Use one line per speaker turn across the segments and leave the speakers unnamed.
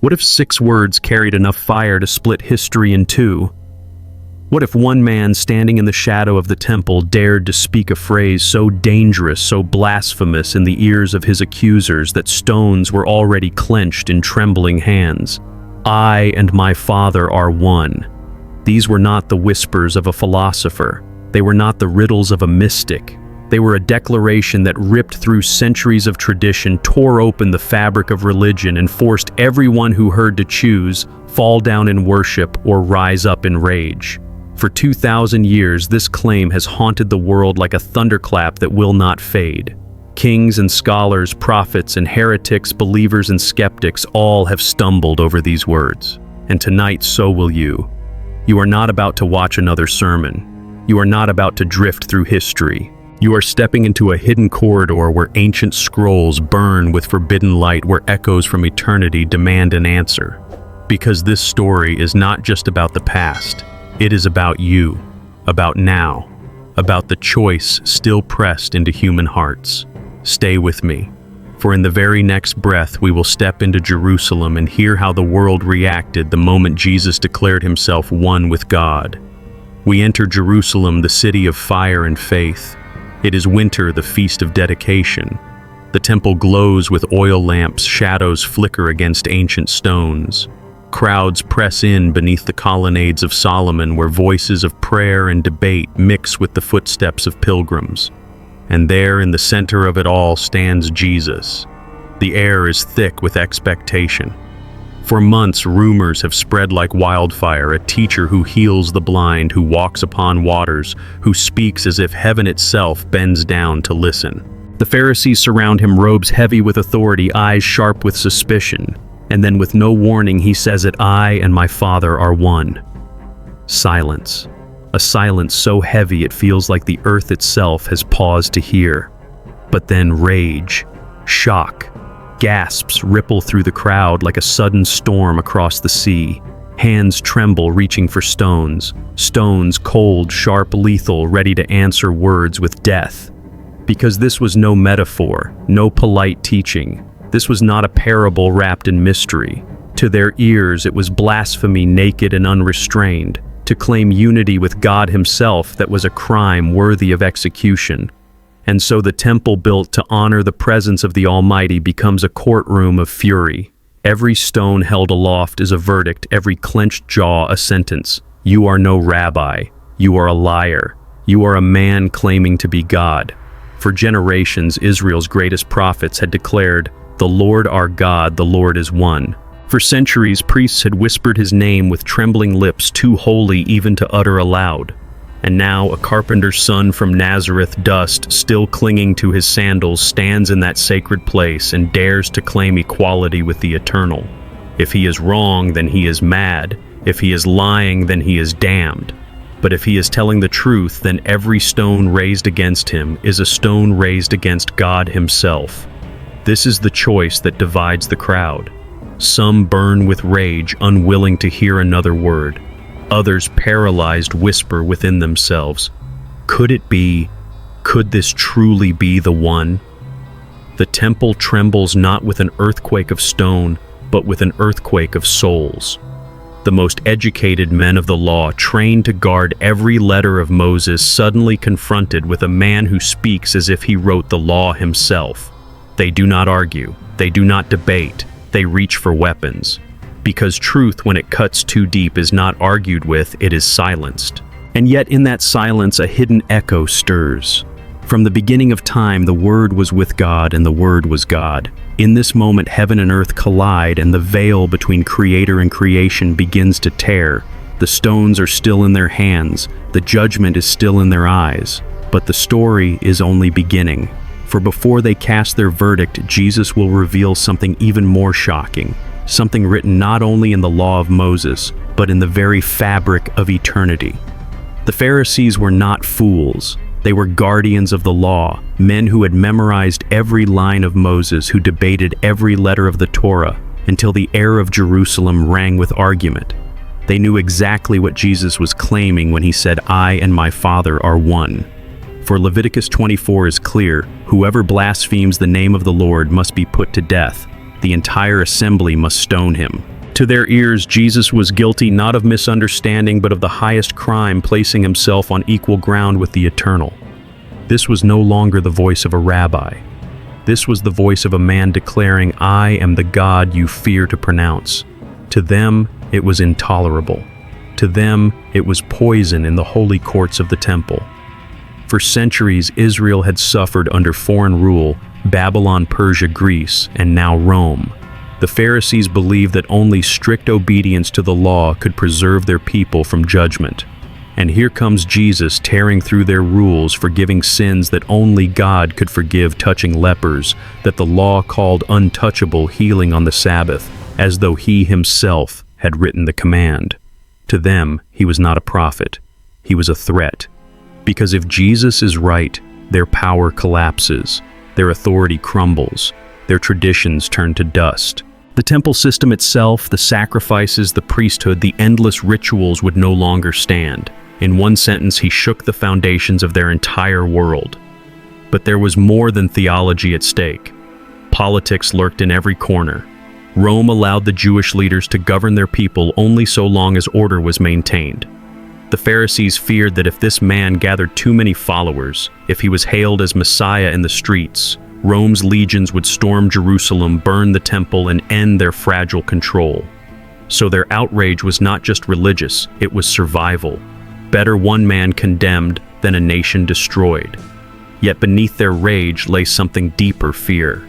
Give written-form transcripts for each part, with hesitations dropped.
What if 6 words carried enough fire to split history in two? What if one man standing in the shadow of the temple dared to speak a phrase so dangerous, so blasphemous in the ears of his accusers that stones were already clenched in trembling hands? I and my Father are one. These were not the whispers of a philosopher. They were not the riddles of a mystic. They were a declaration that ripped through centuries of tradition, tore open the fabric of religion, and forced everyone who heard to choose, fall down in worship or rise up in rage. For 2,000 years, this claim has haunted the world like a thunderclap that will not fade. Kings and scholars, prophets and heretics, believers and skeptics all have stumbled over these words. And tonight, so will you. You are not about to watch another sermon. You are not about to drift through history. You are stepping into a hidden corridor where ancient scrolls burn with forbidden light, where echoes from eternity demand an answer. Because this story is not just about the past. It is about you, about now, about the choice still pressed into human hearts. Stay with me, for in the very next breath we will step into Jerusalem and hear how the world reacted the moment Jesus declared himself one with God. We enter Jerusalem, the city of fire and faith. It is winter, the feast of dedication. The temple glows with oil lamps, shadows flicker against ancient stones. Crowds press in beneath the colonnades of Solomon, where voices of prayer and debate mix with the footsteps of pilgrims. And there, in the center of it all, stands Jesus. The air is thick with expectation. For months, rumors have spread like wildfire: a teacher who heals the blind, who walks upon waters, who speaks as if heaven itself bends down to listen. The Pharisees surround him, robes heavy with authority, eyes sharp with suspicion. And then, with no warning, he says it: I and my Father are one. Silence. A silence so heavy it feels like the earth itself has paused to hear. But then rage, shock, gasps ripple through the crowd like a sudden storm across the sea. Hands tremble, reaching for stones. Stones cold, sharp, lethal, ready to answer words with death. Because this was no metaphor, no polite teaching. This was not a parable wrapped in mystery. To their ears, it was blasphemy, naked and unrestrained. To claim unity with God himself, that was a crime worthy of execution. And so the temple built to honor the presence of the Almighty becomes a courtroom of fury. Every stone held aloft is a verdict, every clenched jaw a sentence. You are no rabbi. You are a liar. You are a man claiming to be God. For generations, Israel's greatest prophets had declared, "The Lord our God, the Lord is one." For centuries, priests had whispered his name with trembling lips, too holy even to utter aloud. And now a carpenter's son from Nazareth, dust still clinging to his sandals, stands in that sacred place and dares to claim equality with the eternal. If he is wrong, then he is mad. If he is lying, then he is damned. But if he is telling the truth, then every stone raised against him is a stone raised against God himself. This is the choice that divides the crowd. Some burn with rage, unwilling to hear another word. Others, paralyzed, whisper within themselves, "Could it be? Could this truly be the one?" The temple trembles not with an earthquake of stone, but with an earthquake of souls. The most educated men of the law, trained to guard every letter of Moses, suddenly confronted with a man who speaks as if he wrote the law himself. They do not argue. They do not debate. They reach for weapons. Because truth, when it cuts too deep, is not argued with, it is silenced. And yet in that silence, a hidden echo stirs. From the beginning of time, the Word was with God, and the Word was God. In this moment, heaven and earth collide, and the veil between Creator and creation begins to tear. The stones are still in their hands. The judgment is still in their eyes. But the story is only beginning. For before they cast their verdict, Jesus will reveal something even more shocking. Something written not only in the law of Moses, but in the very fabric of eternity. The Pharisees were not fools. They were guardians of the law, men who had memorized every line of Moses, who debated every letter of the Torah, until the air of Jerusalem rang with argument. They knew exactly what Jesus was claiming when he said, "I and my Father are one." For Leviticus 24 is clear: whoever blasphemes the name of the Lord must be put to death. The entire assembly must stone him. To their ears, Jesus was guilty not of misunderstanding but of the highest crime, placing himself on equal ground with the eternal. This was no longer the voice of a rabbi. This was the voice of a man declaring, "I am the God you fear to pronounce." To them, it was intolerable. To them, it was poison in the holy courts of the temple. For centuries, Israel had suffered under foreign rule, Babylon, Persia, Greece, and now Rome. The Pharisees believed that only strict obedience to the law could preserve their people from judgment. And here comes Jesus tearing through their rules, forgiving sins that only God could forgive, touching lepers, that the law called untouchable, healing on the Sabbath, as though he himself had written the command. To them, he was not a prophet. He was a threat. Because if Jesus is right, their power collapses, their authority crumbles, their traditions turn to dust. The temple system itself, the sacrifices, the priesthood, the endless rituals would no longer stand. In one sentence, he shook the foundations of their entire world. But there was more than theology at stake. Politics lurked in every corner. Rome allowed the Jewish leaders to govern their people only so long as order was maintained. The Pharisees feared that if this man gathered too many followers, if he was hailed as Messiah in the streets, Rome's legions would storm Jerusalem, burn the temple, and end their fragile control. So their outrage was not just religious, it was survival. Better one man condemned than a nation destroyed. Yet beneath their rage lay something deeper: fear.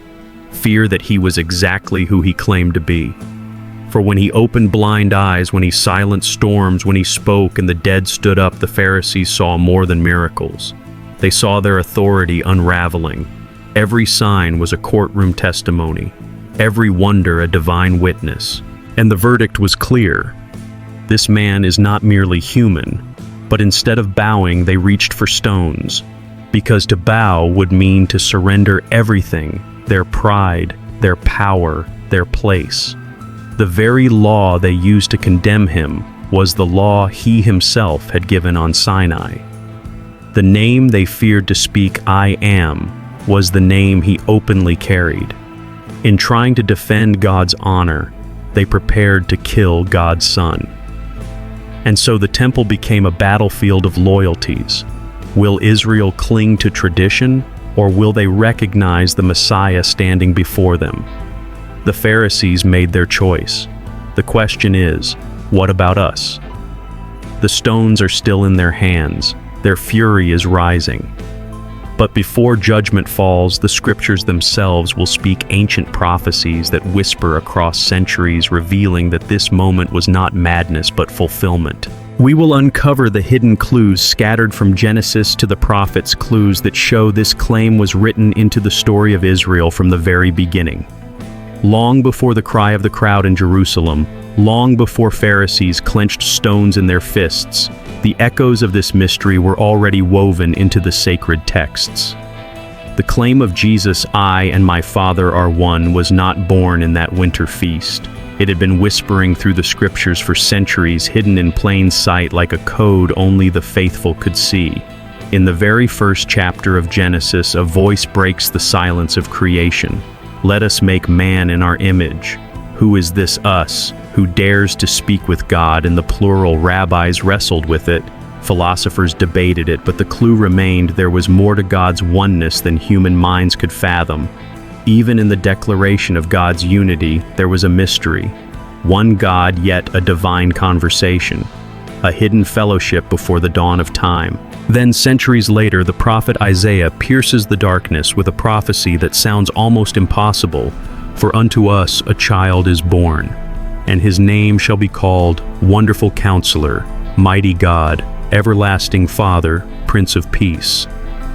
Fear that he was exactly who he claimed to be. For when he opened blind eyes, when he silenced storms, when he spoke and the dead stood up, the Pharisees saw more than miracles. They saw their authority unraveling. Every sign was a courtroom testimony, every wonder a divine witness. And the verdict was clear. This man is not merely human, but instead of bowing, they reached for stones, because to bow would mean to surrender everything, their pride, their power, their place. The very law they used to condemn him was the law he himself had given on Sinai. The name they feared to speak, "I am," was the name he openly carried. In trying to defend God's honor, they prepared to kill God's Son. And so the temple became a battlefield of loyalties. Will Israel cling to tradition, or will they recognize the Messiah standing before them? The Pharisees made their choice. The question is, what about us? The stones are still in their hands. Their fury is rising. But before judgment falls, the scriptures themselves will speak ancient prophecies that whisper across centuries, revealing that this moment was not madness but fulfillment. We will uncover the hidden clues scattered from Genesis to the prophets, clues that show this claim was written into the story of Israel from the very beginning. Long before the cry of the crowd in Jerusalem, long before Pharisees clenched stones in their fists, the echoes of this mystery were already woven into the sacred texts. The claim of Jesus, "I and my Father are one," was not born in that winter feast. It had been whispering through the scriptures for centuries, hidden in plain sight like a code only the faithful could see. In the very first chapter of Genesis, a voice breaks the silence of creation. "Let us make man in our image." Who is this us, who dares to speak with God in the plural? Rabbis wrestled with it, philosophers debated it, but the clue remained: there was more to God's oneness than human minds could fathom. Even in the declaration of God's unity, there was a mystery. One God, yet a divine conversation. A hidden fellowship before the dawn of time. Then, centuries later, the prophet Isaiah pierces the darkness with a prophecy that sounds almost impossible. "For unto us a child is born, and his name shall be called Wonderful Counselor, Mighty God, Everlasting Father, Prince of Peace."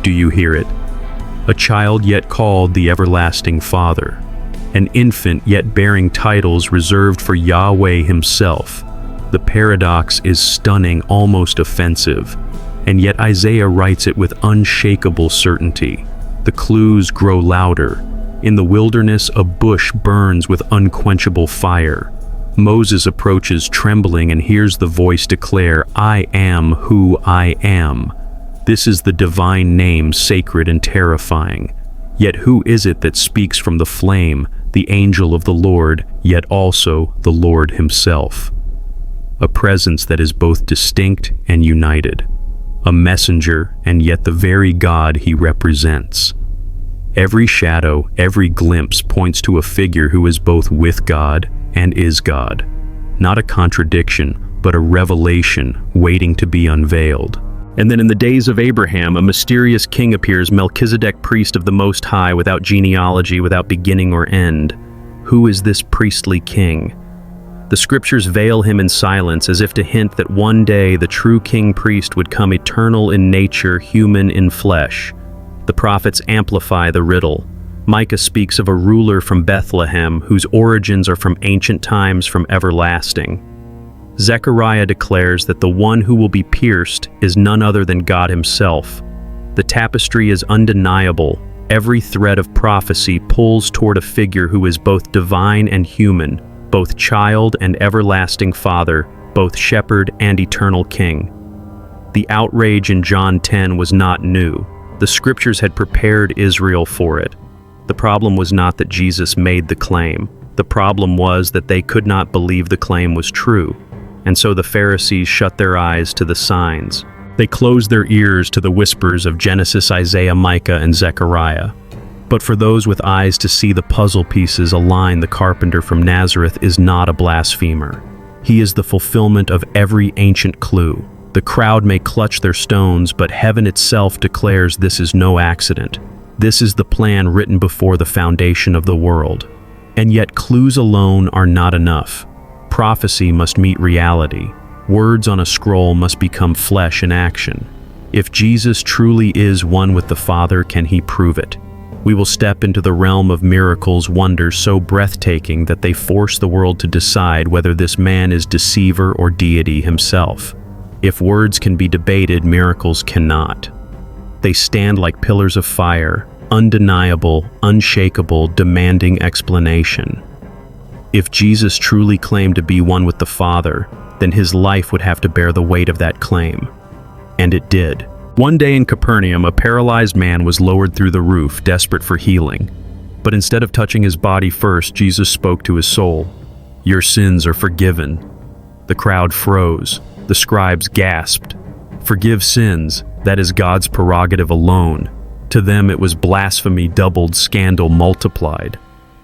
Do you hear it? A child yet called the Everlasting Father. An infant yet bearing titles reserved for Yahweh himself. The paradox is stunning, almost offensive. And yet Isaiah writes it with unshakable certainty. The clues grow louder. In the wilderness, a bush burns with unquenchable fire. Moses approaches trembling and hears the voice declare, "I am who I am." This is the divine name, sacred and terrifying. Yet who is it that speaks from the flame, the angel of the Lord, yet also the Lord himself. A presence that is both distinct and united. A messenger, and yet the very God he represents. Every shadow, every glimpse points to a figure who is both with God and is God. Not a contradiction, but a revelation waiting to be unveiled. And then in the days of Abraham, a mysterious king appears, Melchizedek, priest of the Most High, without genealogy, without beginning or end. Who is this priestly king? The scriptures veil him in silence, as if to hint that one day the true king-priest would come, eternal in nature, human in flesh. The prophets amplify the riddle. Micah speaks of a ruler from Bethlehem, whose origins are from ancient times, from everlasting. Zechariah declares that the one who will be pierced is none other than God himself. The tapestry is undeniable. Every thread of prophecy pulls toward a figure who is both divine and human, both child and everlasting Father, both shepherd and eternal king. The outrage in John 10 was not new. The scriptures had prepared Israel for it. The problem was not that Jesus made the claim. The problem was that they could not believe the claim was true. And so the Pharisees shut their eyes to the signs. They closed their ears to the whispers of Genesis, Isaiah, Micah, and Zechariah. But for those with eyes to see the puzzle pieces align, the carpenter from Nazareth is not a blasphemer. He is the fulfillment of every ancient clue. The crowd may clutch their stones, but heaven itself declares this is no accident. This is the plan written before the foundation of the world. And yet clues alone are not enough. Prophecy must meet reality. Words on a scroll must become flesh in action. If Jesus truly is one with the Father, can he prove it? We will step into the realm of miracles, wonders so breathtaking that they force the world to decide whether this man is deceiver or deity himself. If words can be debated, miracles cannot. They stand like pillars of fire, undeniable, unshakable, demanding explanation. If Jesus truly claimed to be one with the Father, then his life would have to bear the weight of that claim. And it did. One day in Capernaum, a paralyzed man was lowered through the roof, desperate for healing. But instead of touching his body first, Jesus spoke to his soul. "Your sins are forgiven." The crowd froze. The scribes gasped. Forgive sins, that is God's prerogative alone. To them it was blasphemy doubled, scandal multiplied.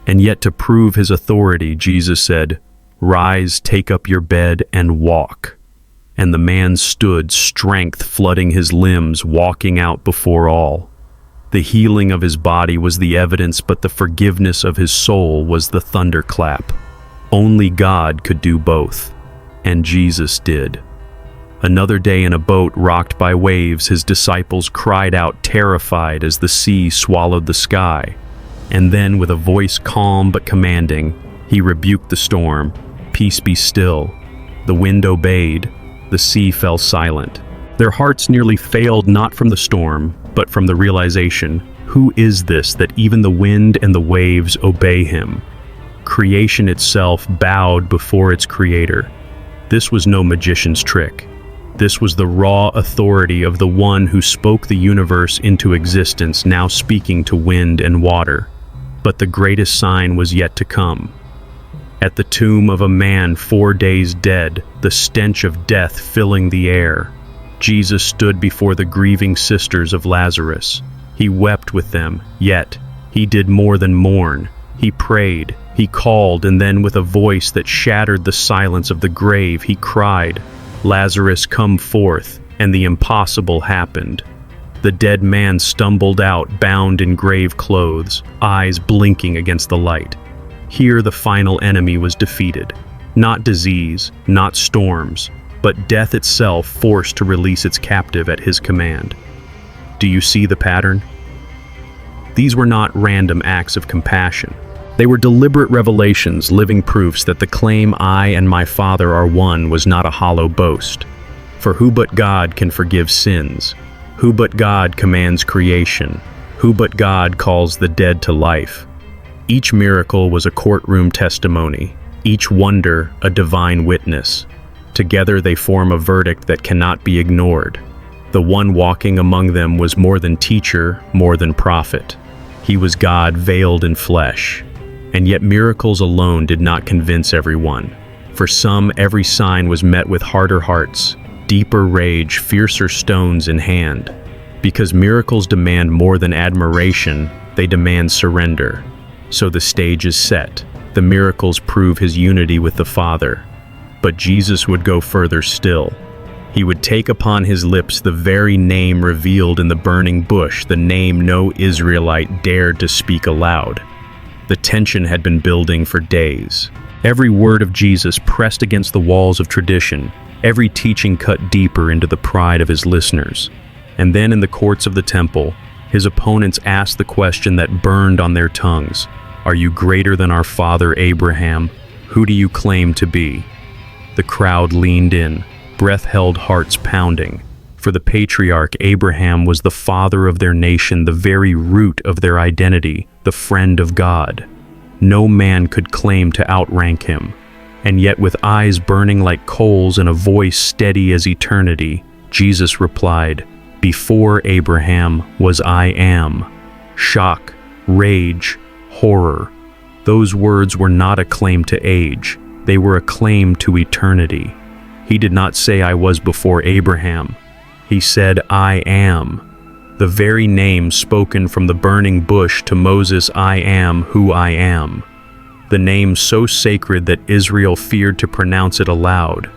And yet to prove his authority, Jesus said, "Rise, take up your bed, and walk." And the man stood, strength flooding his limbs, walking out before all. The healing of his body was the evidence, but the forgiveness of his soul was the thunderclap. Only God could do both, and Jesus did. Another day in a boat rocked by waves, his disciples cried out terrified as the sea swallowed the sky. And then, with a voice calm but commanding, he rebuked the storm. "Peace, be still." The wind obeyed. The sea fell silent. Their hearts nearly failed, not from the storm, but from the realization, who is this that even the wind and the waves obey him? Creation itself bowed before its creator. This was no magician's trick. This was the raw authority of the one who spoke the universe into existence, now speaking to wind and water. But the greatest sign was yet to come. At the tomb of a man 4 days dead, the stench of death filling the air, Jesus stood before the grieving sisters of Lazarus. He wept with them, yet he did more than mourn. He prayed, he called, and then with a voice that shattered the silence of the grave, he cried, "Lazarus, come forth," and the impossible happened. The dead man stumbled out, bound in grave clothes, eyes blinking against the light. Here the final enemy was defeated. Not disease, not storms, but death itself forced to release its captive at his command. Do you see the pattern? These were not random acts of compassion. They were deliberate revelations, living proofs that the claim "I and my Father are one" was not a hollow boast. For who but God can forgive sins? Who but God commands creation? Who but God calls the dead to life? Each miracle was a courtroom testimony, each wonder a divine witness. Together they form a verdict that cannot be ignored. The one walking among them was more than teacher, more than prophet. He was God veiled in flesh. And yet miracles alone did not convince everyone. For some, every sign was met with harder hearts, deeper rage, fiercer stones in hand. Because miracles demand more than admiration, they demand surrender. So the stage is set. The miracles prove his unity with the Father. But Jesus would go further still. He would take upon his lips the very name revealed in the burning bush, the name no Israelite dared to speak aloud. The tension had been building for days. Every word of Jesus pressed against the walls of tradition, every teaching cut deeper into the pride of his listeners. And then in the courts of the temple, his opponents asked the question that burned on their tongues. Are you greater than our father Abraham? Who do you claim to be? The crowd leaned in, breath-held hearts pounding. For the patriarch, Abraham was the father of their nation, the very root of their identity, the friend of God. No man could claim to outrank him. And yet with eyes burning like coals and a voice steady as eternity, Jesus replied, "Before Abraham was I am." Shock, rage, horror. Those words were not a claim to age. They were a claim to eternity. He did not say, "I was before Abraham." He said, "I am." The very name spoken from the burning bush to Moses, "I am who I am." The name so sacred that Israel feared to pronounce it aloud.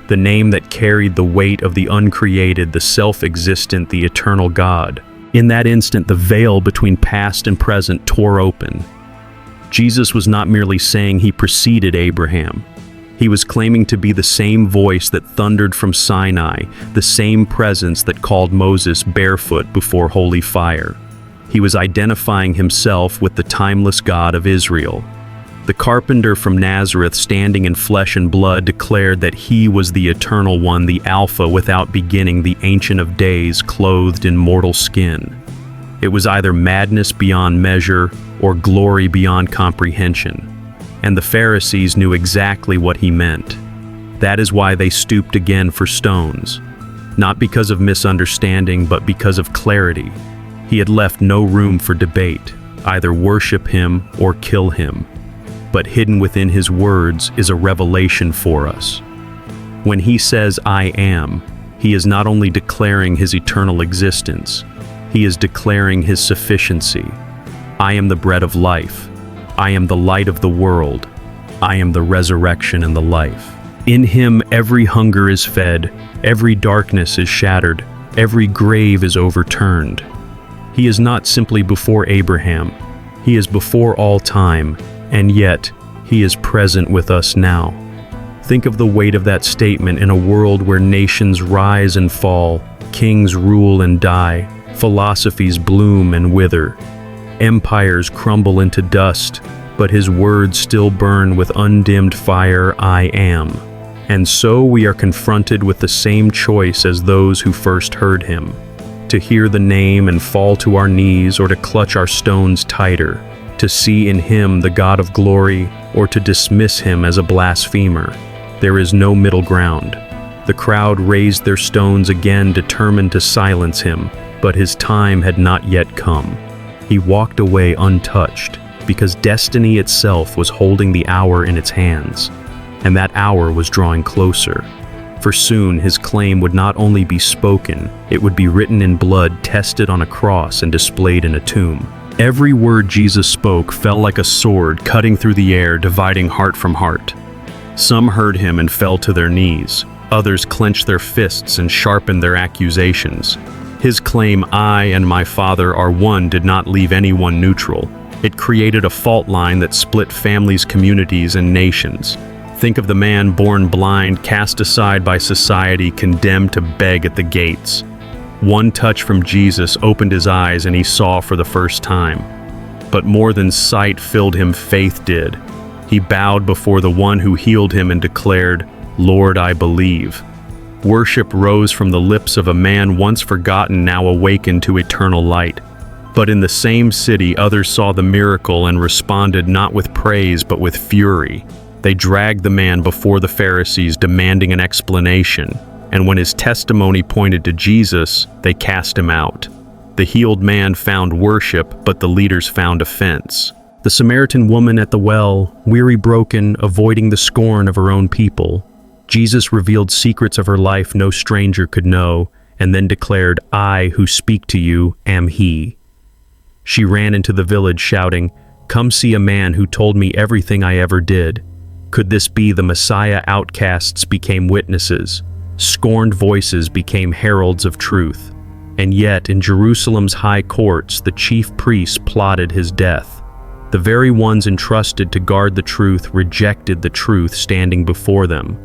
The name that carried the weight of the uncreated, the self-existent, the eternal God. In that instant, the veil between past and present tore open. Jesus was not merely saying he preceded Abraham. He was claiming to be the same voice that thundered from Sinai, the same presence that called Moses barefoot before holy fire. He was identifying himself with the timeless God of Israel. The carpenter from Nazareth, standing in flesh and blood, declared that he was the eternal one, the Alpha without beginning, the Ancient of Days, clothed in mortal skin. It was either madness beyond measure or glory beyond comprehension. And the Pharisees knew exactly what he meant. That is why they stooped again for stones. Not because of misunderstanding, but because of clarity. He had left no room for debate, either worship him or kill him. But hidden within his words is a revelation for us. When he says, "I am," he is not only declaring his eternal existence, he is declaring his sufficiency. I am the bread of life. I am the light of the world. I am the resurrection and the life. In him every hunger is fed, every darkness is shattered, every grave is overturned. He is not simply before Abraham. He is before all time, and yet he is present with us now. Think of the weight of that statement in a world where nations rise and fall, kings rule and die, philosophies bloom and wither. Empires crumble into dust, but his words still burn with undimmed fire, "I am." And so we are confronted with the same choice as those who first heard him: to hear the name and fall to our knees, or to clutch our stones tighter, to see in him the God of glory, or to dismiss him as a blasphemer. There is no middle ground. The crowd raised their stones again, determined to silence him, but his time had not yet come. He walked away untouched, because destiny itself was holding the hour in its hands, and that hour was drawing closer. For soon his claim would not only be spoken, it would be written in blood, tested on a cross, and displayed in a tomb. Every word Jesus spoke fell like a sword, cutting through the air, dividing heart from heart. Some heard him and fell to their knees. Others clenched their fists and sharpened their accusations. His claim, "I and my Father are one," did not leave anyone neutral. It created a fault line that split families, communities, and nations. Think of the man born blind, cast aside by society, condemned to beg at the gates. One touch from Jesus opened his eyes and he saw for the first time. But more than sight filled him, faith did. He bowed before the one who healed him and declared, "Lord, I believe." Worship rose from the lips of a man once forgotten, now awakened to eternal light. But in the same city, others saw the miracle and responded not with praise but with fury. They dragged the man before the Pharisees, demanding an explanation. And when his testimony pointed to Jesus, they cast him out. The healed man found worship, but the leaders found offense. The Samaritan woman at the well, weary, broken, avoiding the scorn of her own people. Jesus revealed secrets of her life no stranger could know, and then declared, "I who speak to you am he." She ran into the village shouting, "Come see a man who told me everything I ever did." Could this be the Messiah? Outcasts became witnesses. Scorned voices became heralds of truth. And yet, in Jerusalem's high courts, the chief priests plotted his death. The very ones entrusted to guard the truth rejected the truth standing before them.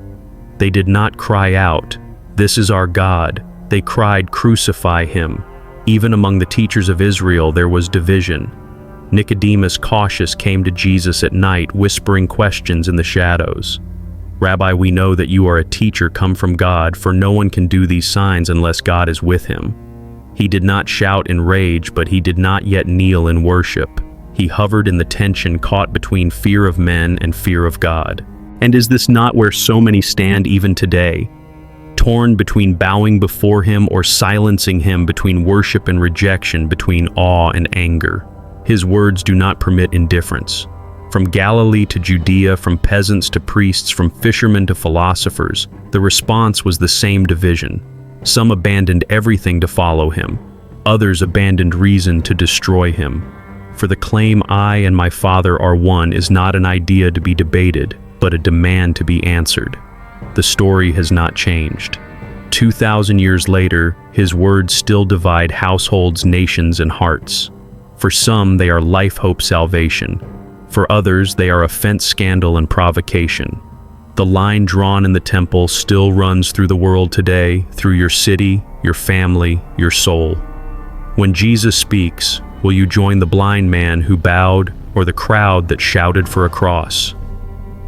They did not cry out, "This is our God." They cried, "Crucify him." Even among the teachers of Israel there was division. Nicodemus, cautious, came to Jesus at night, whispering questions in the shadows. "Rabbi, we know that you are a teacher come from God, for no one can do these signs unless God is with him." He did not shout in rage, but he did not yet kneel in worship. He hovered in the tension caught between fear of men and fear of God. And is this not where so many stand even today? Torn between bowing before him or silencing him, between worship and rejection, between awe and anger. His words do not permit indifference. From Galilee to Judea, from peasants to priests, from fishermen to philosophers, the response was the same division. Some abandoned everything to follow him. Others abandoned reason to destroy him. For the claim, "I and my Father are one," is not an idea to be debated, but a demand to be answered. The story has not changed. 2,000 years later, his words still divide households, nations, and hearts. For some, they are life, hope, salvation. For others, they are offense, scandal, and provocation. The line drawn in the temple still runs through the world today, through your city, your family, your soul. When Jesus speaks, will you join the blind man who bowed or the crowd that shouted for a cross?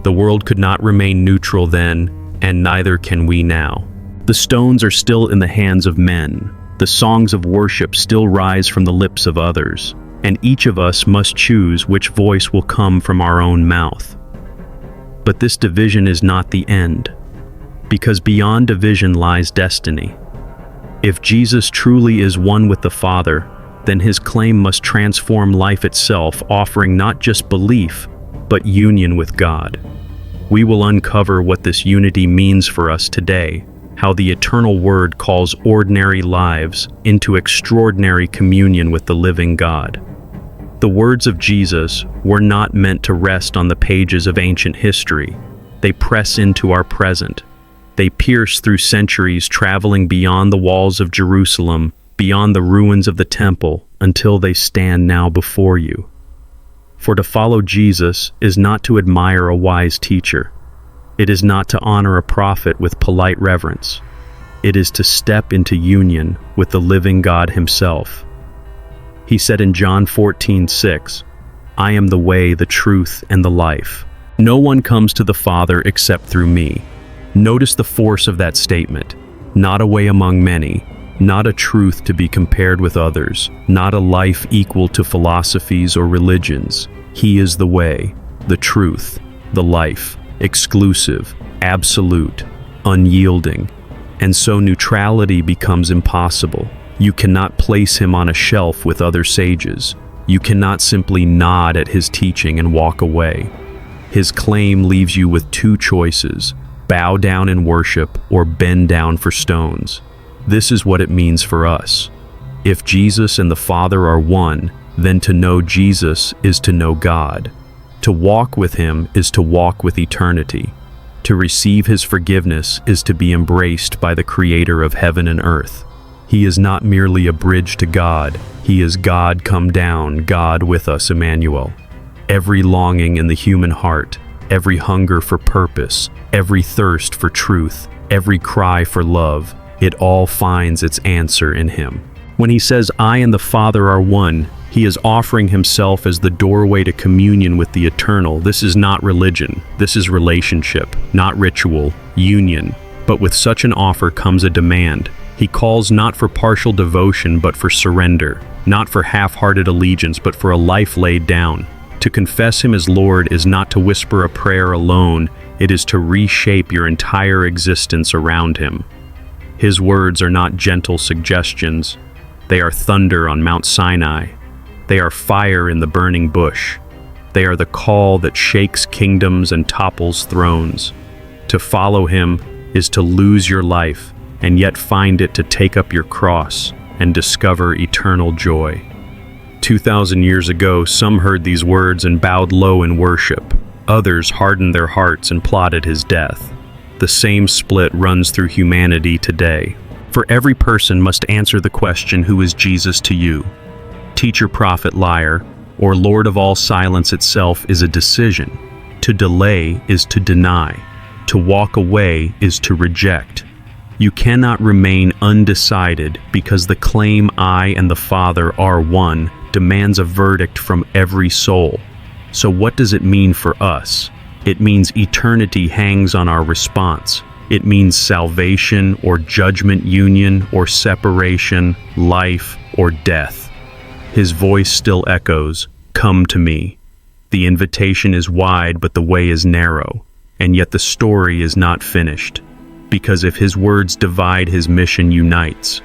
The world could not remain neutral then, and neither can we now. The stones are still in the hands of men. The songs of worship still rise from the lips of others, and each of us must choose which voice will come from our own mouth. But this division is not the end, because beyond division lies destiny. If Jesus truly is one with the Father, then his claim must transform life itself, offering not just belief, but union with God. We will uncover what this unity means for us today, how the eternal Word calls ordinary lives into extraordinary communion with the living God. The words of Jesus were not meant to rest on the pages of ancient history. They press into our present. They pierce through centuries, traveling beyond the walls of Jerusalem, beyond the ruins of the temple, until they stand now before you. For to follow Jesus is not to admire a wise teacher. It is not to honor a prophet with polite reverence. It is to step into union with the living God himself. He said in John 14:6, "I am the way, the truth, and the life. No one comes to the Father except through me." Notice the force of that statement. Not a way among many, not a truth to be compared with others, not a life equal to philosophies or religions. He is the way, the truth, the life, exclusive, absolute, unyielding. And so neutrality becomes impossible. You cannot place him on a shelf with other sages. You cannot simply nod at his teaching and walk away. His claim leaves you with two choices: bow down in worship or bend down for stones. This is what it means for us. If Jesus and the Father are one, then to know Jesus is to know God. To walk with him is to walk with eternity. To receive his forgiveness is to be embraced by the Creator of heaven and earth. He is not merely a bridge to God. He is God come down, God with us, Emmanuel. Every longing in the human heart, every hunger for purpose, every thirst for truth, every cry for love, it all finds its answer in him. When he says, "I and the Father are one," he is offering himself as the doorway to communion with the eternal. This is not religion. This is relationship, not ritual, union. But with such an offer comes a demand. He calls not for partial devotion, but for surrender, not for half-hearted allegiance, but for a life laid down. To confess him as Lord is not to whisper a prayer alone. It is to reshape your entire existence around him. His words are not gentle suggestions. They are thunder on Mount Sinai. They are fire in the burning bush. They are the call that shakes kingdoms and topples thrones. To follow him is to lose your life and yet find it to take up your cross and discover eternal joy. 2,000 years ago, some heard these words and bowed low in worship. Others hardened their hearts and plotted his death. The same split runs through humanity today. For every person must answer the question, who is Jesus to you? Teacher, prophet, liar, or Lord of all silence itself is a decision. To delay is to deny. To walk away is to reject. You cannot remain undecided because the claim I and the Father are one demands a verdict from every soul. So what does it mean for us? It means eternity hangs on our response. It means salvation or judgment, union or separation, life or death. His voice still echoes, "Come to me." The invitation is wide, but the way is narrow. And yet the story is not finished. Because if his words divide, his mission unites.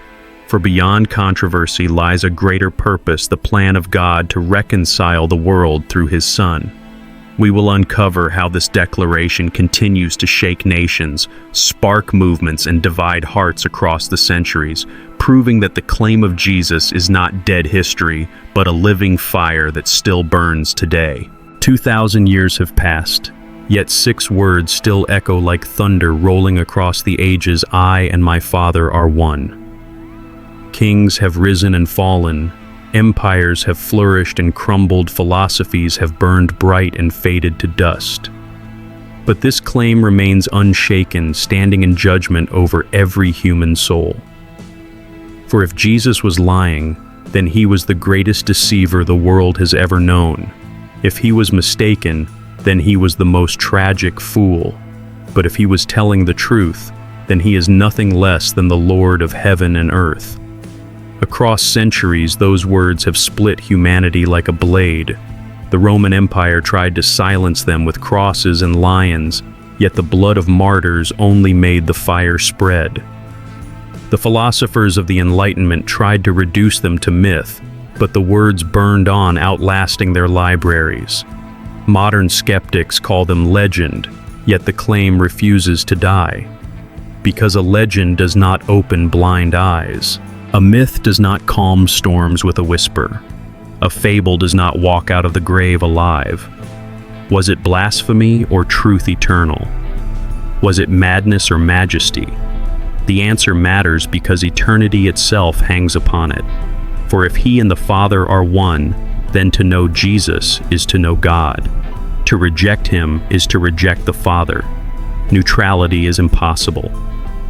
For beyond controversy lies a greater purpose, the plan of God to reconcile the world through his Son. We will uncover how this declaration continues to shake nations, spark movements, and divide hearts across the centuries, proving that the claim of Jesus is not dead history, but a living fire that still burns today. 2,000 years have passed, yet 6 words still echo like thunder rolling across the ages. I and my Father are one. Kings have risen and fallen, empires have flourished and crumbled, philosophies have burned bright and faded to dust. But this claim remains unshaken, standing in judgment over every human soul. For if Jesus was lying, then he was the greatest deceiver the world has ever known. If he was mistaken, then he was the most tragic fool. But if he was telling the truth, then he is nothing less than the Lord of heaven and earth. Across centuries, those words have split humanity like a blade. The Roman Empire tried to silence them with crosses and lions, yet the blood of martyrs only made the fire spread. The philosophers of the Enlightenment tried to reduce them to myth, but the words burned on, outlasting their libraries. Modern skeptics call them legend, yet the claim refuses to die. Because a legend does not open blind eyes. A myth does not calm storms with a whisper. A fable does not walk out of the grave alive. Was it blasphemy or truth eternal? Was it madness or majesty? The answer matters because eternity itself hangs upon it. For if he and the Father are one, then to know Jesus is to know God. To reject him is to reject the Father. Neutrality is impossible.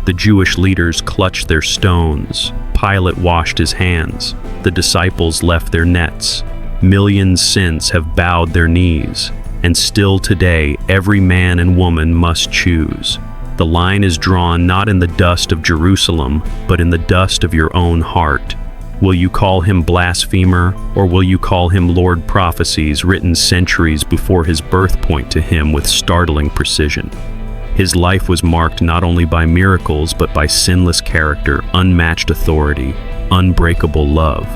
The Jewish leaders clutched their stones. Pilate washed his hands. The disciples left their nets. Millions since have bowed their knees. And still today, every man and woman must choose. The line is drawn not in the dust of Jerusalem, but in the dust of your own heart. Will you call him blasphemer, or will you call him Lord? Prophecies written centuries before his birth point to him with startling precision. His life was marked not only by miracles, but by sinless character, unmatched authority, unbreakable love.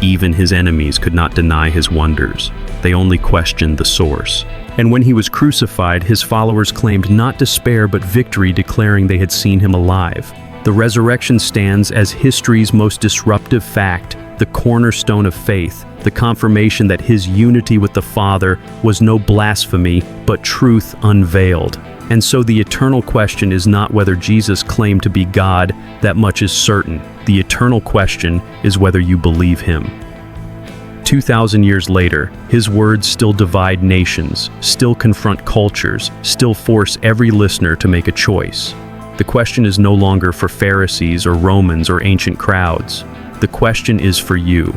Even his enemies could not deny his wonders. They only questioned the source. And when he was crucified, his followers claimed not despair but victory, declaring they had seen him alive. The resurrection stands as history's most disruptive fact, the cornerstone of faith, the confirmation that his unity with the Father was no blasphemy, but truth unveiled. And so the eternal question is not whether Jesus claimed to be God, that much is certain. The eternal question is whether you believe him. 2,000 years later, his words still divide nations, still confront cultures, still force every listener to make a choice. The question is no longer for Pharisees or Romans or ancient crowds. The question is for you.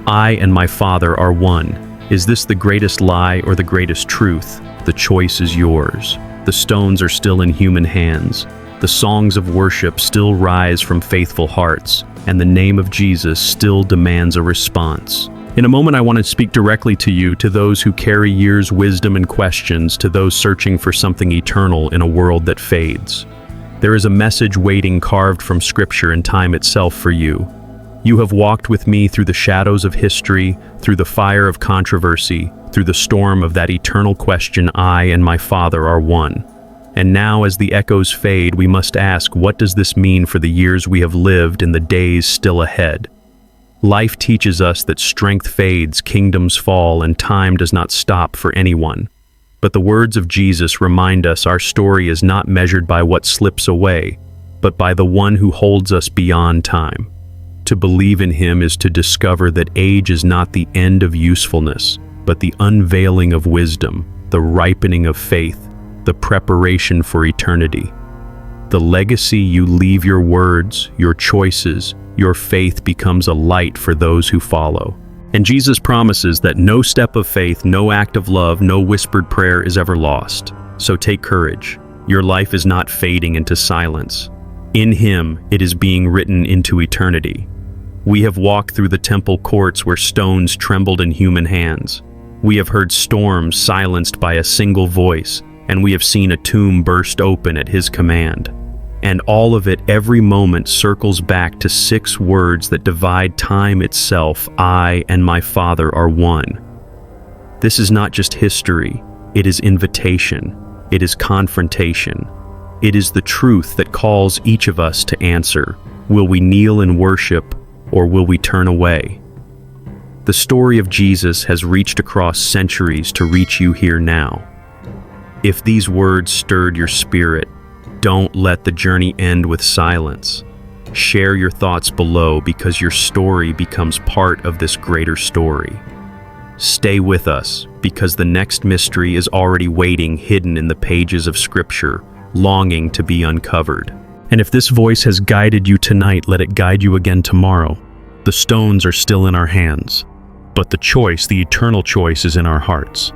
I and my Father are one. Is this the greatest lie or the greatest truth? The choice is yours. The stones are still in human hands. The songs of worship still rise from faithful hearts, and the name of Jesus still demands a response. In a moment, I want to speak directly to you, to those who carry years' wisdom and questions, to those searching for something eternal in a world that fades. There is a message waiting, carved from Scripture and time itself for you. You have walked with me through the shadows of history, through the fire of controversy, Through the storm of that eternal question, I and my Father are one. And now, as the echoes fade, we must ask, what does this mean for the years we have lived and the days still ahead? Life teaches us that strength fades, kingdoms fall, and time does not stop for anyone. But the words of Jesus remind us our story is not measured by what slips away, but by the one who holds us beyond time. To believe in him is to discover that age is not the end of usefulness, but the unveiling of wisdom, the ripening of faith, the preparation for eternity. The legacy you leave your words, your choices, your faith becomes a light for those who follow. And Jesus promises that no step of faith, no act of love, no whispered prayer is ever lost. So take courage. Your life is not fading into silence. In him, it is being written into eternity. We have walked through the temple courts where stones trembled in human hands. We have heard storms silenced by a single voice, and we have seen a tomb burst open at his command. And all of it, every moment, circles back to 6 words that divide time itself: I and my Father are one. This is not just history, it is invitation, it is confrontation. It is the truth that calls each of us to answer. Will we kneel in worship, or will we turn away? The story of Jesus has reached across centuries to reach you here now. If these words stirred your spirit, don't let the journey end with silence. Share your thoughts below, because your story becomes part of this greater story. Stay with us, because the next mystery is already waiting, hidden in the pages of Scripture, longing to be uncovered. And if this voice has guided you tonight, let it guide you again tomorrow. The stones are still in our hands, but the choice, the eternal choice, is in our hearts.